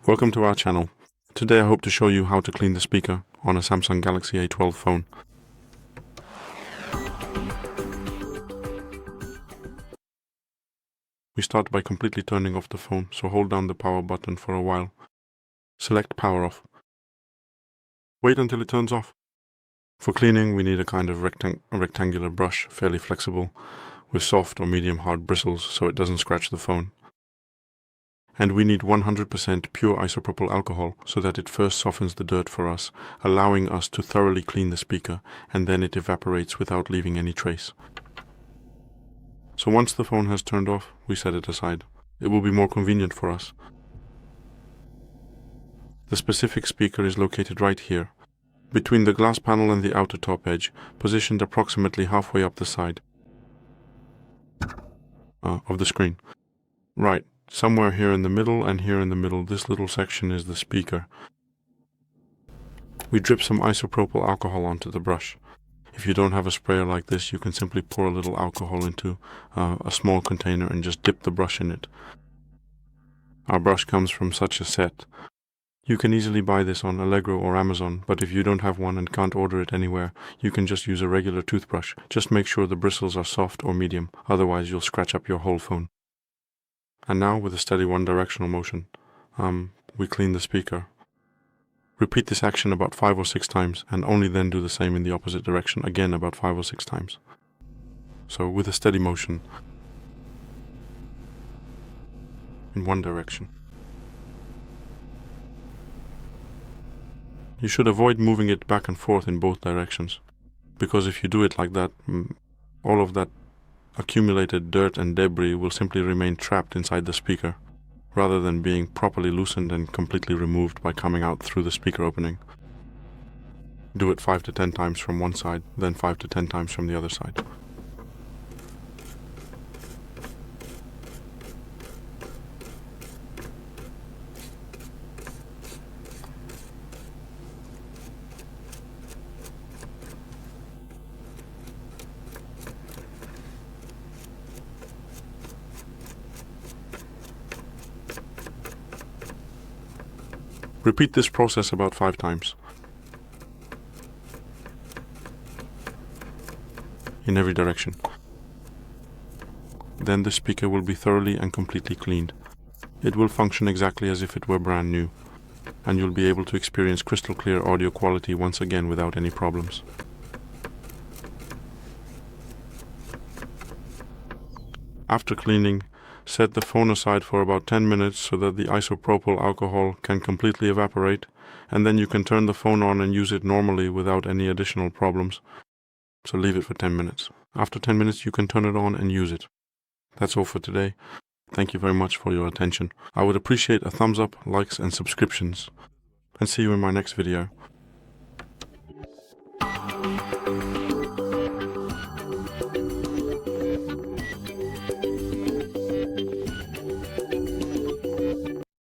Welcome to our channel. Today I hope to show you how to clean the speaker on a Samsung Galaxy A12 phone. We start by completely turning off the phone, so hold down the power button for a while. Select power off. Wait until it turns off. For cleaning we need a kind of rectangular brush, fairly flexible, with soft or medium hard bristles so it doesn't scratch the phone. And we need 100% pure isopropyl alcohol so that it first softens the dirt for us, allowing us to thoroughly clean the speaker, and then it evaporates without leaving any trace. So once the phone has turned off, we set it aside. It will be more convenient for us. The specific speaker is located right here, between the glass panel and the outer top edge, positioned approximately halfway up the side of the screen. Right. Somewhere here in the middle and here in the middle, this little section is the speaker. We drip some isopropyl alcohol onto the brush. If you don't have a sprayer like this, you can simply pour a little alcohol into a small container and just dip the brush in it. Our brush comes from such a set. You can easily buy this on Allegro or Amazon, but if you don't have one and can't order it anywhere, you can just use a regular toothbrush. Just make sure the bristles are soft or medium, otherwise you'll scratch up your whole phone. And now, with a steady one-directional motion, we clean the speaker. Repeat this action about 5 or 6 times, and only then do the same in the opposite direction, again about 5 or 6 times. So, with a steady motion, in one direction. You should avoid moving it back and forth in both directions, because if you do it like that, all of that accumulated dirt and debris will simply remain trapped inside the speaker, rather than being properly loosened and completely removed by coming out through the speaker opening. Do it 5 to 10 times from one side, then 5 to 10 times from the other side. Repeat this process about 5 times. In every direction. Then the speaker will be thoroughly and completely cleaned. It will function exactly as if it were brand new, and you'll be able to experience crystal clear audio quality once again without any problems. After cleaning, set the phone aside for about 10 minutes so that the isopropyl alcohol can completely evaporate, and then you can turn the phone on and use it normally without any additional problems. So leave it for 10 minutes. After 10 minutes you can turn it on and use it. That's all for today. Thank you very much for your attention. I would appreciate a thumbs up, likes and subscriptions. And see you in my next video.